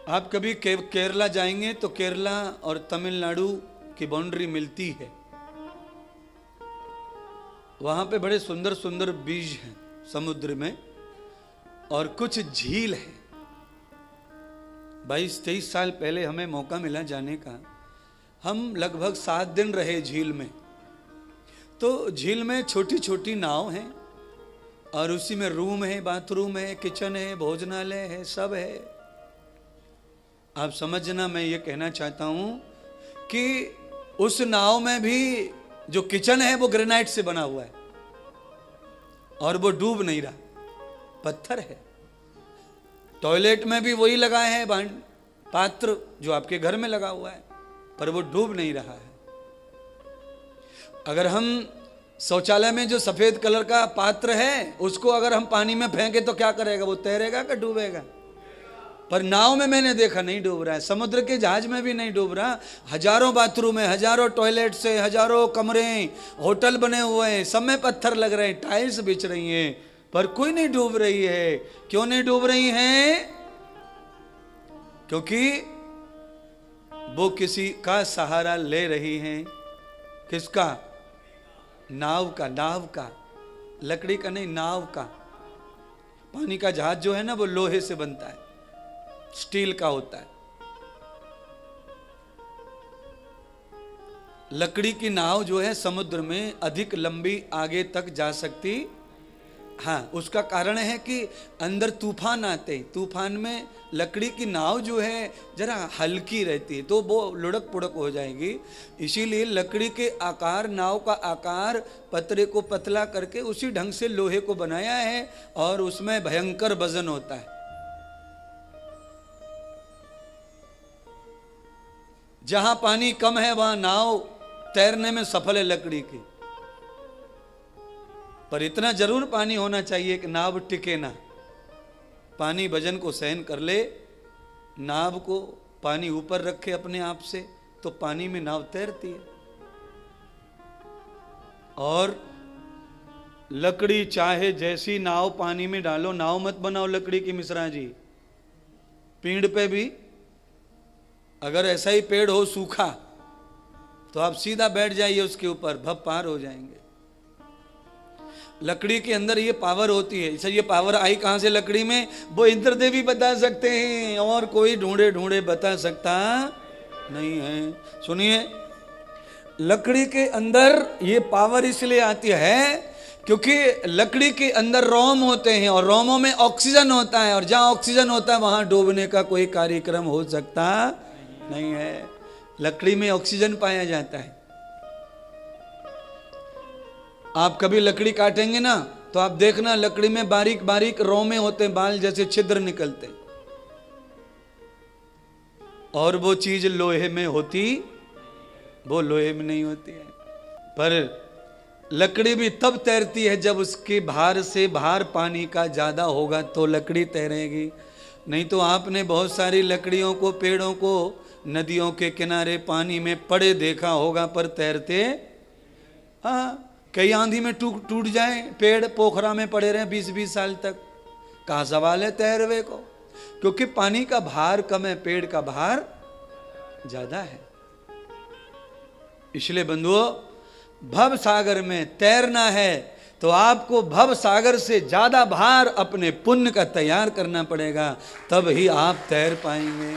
आप कभी केरला जाएंगे तो केरला और तमिलनाडु की बाउंड्री मिलती है। वहां पे बड़े सुंदर सुंदर बीच हैं समुद्र में और कुछ झील है। 22-23 साल पहले हमें मौका मिला जाने का। हम लगभग 7 दिन रहे झील में। तो झील में छोटी छोटी नाव हैं और उसी में रूम है, बाथरूम है, किचन है, भोजनालय है, सब है। आप समझना, मैं ये कहना चाहता हूं कि उस नाव में भी जो किचन है वो ग्रेनाइट से बना हुआ है और वो डूब नहीं रहा, पत्थर है। टॉयलेट में भी वही लगाए हैं पात्र जो आपके घर में लगा हुआ है, पर वो डूब नहीं रहा है। अगर हम शौचालय में जो सफेद कलर का पात्र है उसको अगर हम पानी में फेंके तो क्या करेगा? वो तैरेगा कि डूबेगा? पर नाव में मैंने देखा नहीं डूब रहा है, समुद्र के जहाज में भी नहीं डूब रहा। हजारों बाथरूम है, हजारों टॉयलेट से, हजारों कमरे, होटल बने हुए हैं, सब में पत्थर लग रहे हैं, टाइल्स बिछ रही हैं, पर कोई नहीं डूब रही है। क्यों नहीं डूब रही हैं? क्योंकि वो किसी का सहारा ले रही हैं। किसका? नाव का। नाव का, लकड़ी का नहीं, नाव का। पानी का जहाज जो है ना वो लोहे से बनता है, स्टील का होता है। लकड़ी की नाव जो है समुद्र में अधिक लंबी आगे तक जा सकती। हाँ, उसका कारण है कि अंदर तूफान आते हैं, तूफान में लकड़ी की नाव जो है जरा हल्की रहती है तो वो लुढ़क पुढ़क हो जाएगी। इसीलिए लकड़ी के आकार, नाव का आकार, पतरे को पतला करके उसी ढंग से लोहे को बनाया है और उसमें भयंकर वजन होता है। जहां पानी कम है वहां नाव तैरने में सफल है लकड़ी की, पर इतना जरूर पानी होना चाहिए कि नाव टिके ना। पानी वजन को सहन कर ले, नाव को पानी ऊपर रखे अपने आप से, तो पानी में नाव तैरती है। और लकड़ी चाहे जैसी नाव पानी में डालो, नाव मत बनाओ लकड़ी की मिश्रा जी। पेड़ पे भी अगर ऐसा ही पेड़ हो सूखा तो आप सीधा बैठ जाइए उसके ऊपर, भव पार हो जाएंगे। लकड़ी के अंदर ये पावर होती है। इसे ये पावर आई कहां से लकड़ी में, वो इंद्रदेवी बता सकते हैं और कोई ढूंढे ढूंढे बता सकता नहीं है। सुनिए, लकड़ी के अंदर ये पावर इसलिए आती है क्योंकि लकड़ी के अंदर रोम होते हैं और रोमों में ऑक्सीजन होता है, और जहां ऑक्सीजन होता है वहां डूबने का कोई कार्यक्रम हो सकता नहीं है। लकड़ी में ऑक्सीजन पाया जाता है। आप कभी लकड़ी काटेंगे ना तो आप देखना लकड़ी में बारीक बारीक रोमे होते हैं, बाल जैसे छिद्र निकलते, और वो चीज लोहे में होती, वो लोहे में नहीं होती है। पर लकड़ी भी तब तैरती है जब उसके भार से भार पानी का ज्यादा होगा तो लकड़ी तैरेगी। नहीं तो आपने बहुत सारी लकड़ियों को, पेड़ों को नदियों के किनारे पानी में पड़े देखा होगा, पर तैरते हाँ, कई आंधी में टूट जाए पेड़, पोखरा में पड़े रहे 20-20 साल तक, कहाँ सवाल है तैरवे को? क्योंकि पानी का भार कम है, पेड़ का भार ज्यादा है। इसलिए बंधुओं, भव सागर में तैरना है तो आपको भव सागर से ज्यादा भार अपने पुण्य का तैयार करना पड़ेगा, तब ही आप तैर पाएंगे।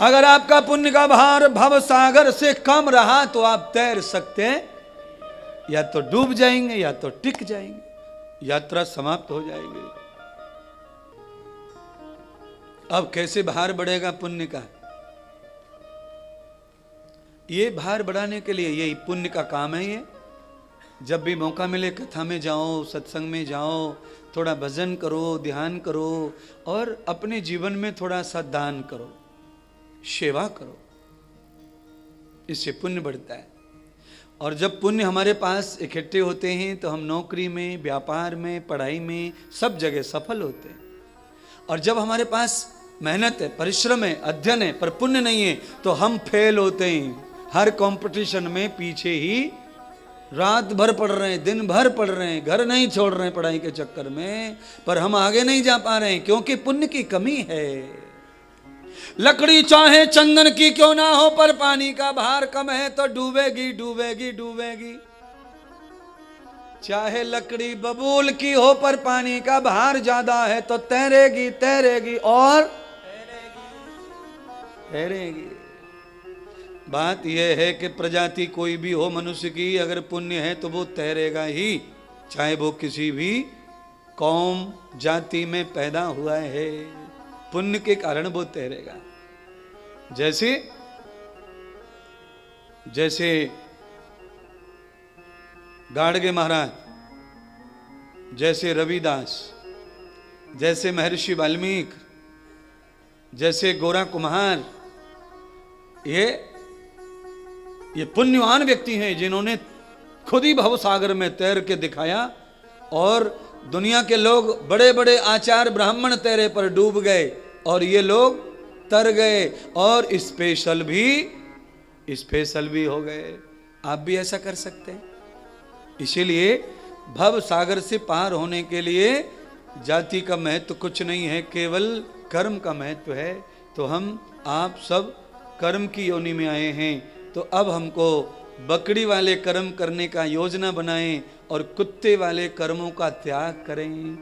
अगर आपका पुण्य का भार भव सागर से कम रहा तो आप तैर सकते हैं, या तो डूब जाएंगे या तो टिक जाएंगे, यात्रा समाप्त हो जाएगी। अब कैसे भार बढ़ेगा पुण्य का? ये भार बढ़ाने के लिए यही पुण्य का काम है। ये जब भी मौका मिले कथा में जाओ, सत्संग में जाओ, थोड़ा भजन करो, ध्यान करो और अपने जीवन में थोड़ा सा दान करो, सेवा करो, इससे पुण्य बढ़ता है। और जब पुण्य हमारे पास इकट्ठे होते हैं तो हम नौकरी में, व्यापार में, पढ़ाई में, सब जगह सफल होते हैं। और जब हमारे पास मेहनत है, परिश्रम है, अध्ययन है, पर पुण्य नहीं है तो हम फेल होते हैं। हर कंपटीशन में पीछे ही, रात भर पढ़ रहे हैं, दिन भर पढ़ रहे हैं, घर नहीं छोड़ रहे हैं पढ़ाई के चक्कर में, पर हम आगे नहीं जा पा रहे हैं क्योंकि पुण्य की कमी है। लकड़ी चाहे चंदन की क्यों ना हो, पर पानी का भार कम है तो डूबेगी डूबेगी डूबेगी। चाहे लकड़ी बबूल की हो, पर पानी का भार ज्यादा है तो तैरेगी तैरेगी और तैरेगी। बात यह है कि प्रजाति कोई भी हो मनुष्य की, अगर पुण्य है तो वो तैरेगा ही, चाहे वो किसी भी कौम जाति में पैदा हुआ है, पुण्य के कारण वो तैरेगा। जैसे जैसे गाड़गे महाराज, जैसे रविदास, जैसे महर्षि वाल्मीकि, जैसे गोरा कुम्हार, ये पुण्यवान व्यक्ति हैं जिन्होंने खुद ही भवसागर में तैर के दिखाया, और दुनिया के लोग बड़े बड़े आचार्य ब्राह्मण तैरे पर डूब गए और ये लोग तर गए और स्पेशल भी हो गए। आप भी ऐसा कर सकते हैं। इसीलिए भव सागर से पार होने के लिए जाति का महत्व कुछ नहीं है, केवल कर्म का महत्व है। तो हम आप सब कर्म की योनि में आए हैं, तो अब हमको बकरी वाले कर्म करने का योजना बनाएं और कुत्ते वाले कर्मों का त्याग करें।